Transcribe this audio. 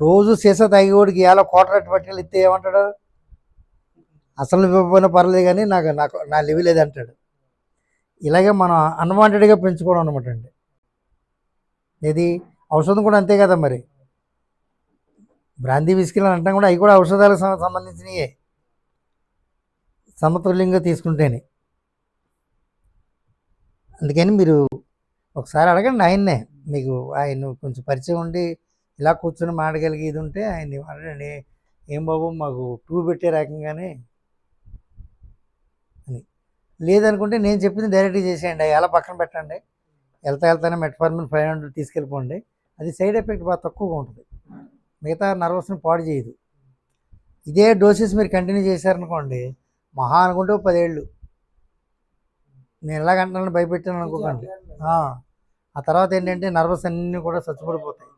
రోజు సీసా తాగేవాడికి ఇలా కోటరెట్టు పట్టుకెళ్ళి ఇస్తే ఏమంటాడు? అసలు ఇవ్వకపోయినా పర్లేదు కానీ నాకు నాకు నా లెవెల్ ఏది అంటాడు. ఇలాగే మనం అన్వాంటెడ్గా పెంచుకోవడం అనమాట అండి. ఇది ఔషధం కూడా అంతే కదా మరి. బ్రాందీ విస్కీలు అని అంటాం కూడా, అవి కూడా ఔషధాలకు సంబంధించినయే, సమతుల్యంగా తీసుకుంటేనే. అందుకని మీరు ఒకసారి అడగండి ఆయన్నే. మీకు ఆయన కొంచెం పరిచయం ఉండి ఇలా కూర్చొని మాడగలిగి ఇది ఉంటే ఆయన్ని అడగండి, ఏం బాబు మాకు టూ పెట్టే రకంగానే అని. లేదనుకుంటే నేను చెప్పింది డైరెక్ట్గా చేసేయండి, అలా పక్కన పెట్టండి, వెళ్తానే మెట్ఫార్మిన్ 500 తీసుకెళ్ళిపోండి. అది సైడ్ ఎఫెక్ట్ బాగా తక్కువగా ఉంటుంది, మిగతా నర్వస్ని పాడు చేయదు. ఇదే డోసెస్ మీరు కంటిన్యూ చేశారనుకోండి, మహా అనుకుంటే 10 ఏళ్ళు. నేను ఎలాగంటున్నాను భయపెట్టాను అనుకోకండి. ఆ తర్వాత ఏంటంటే నర్వస్ అన్నీ కూడా చచ్చిపడిపోతాయి.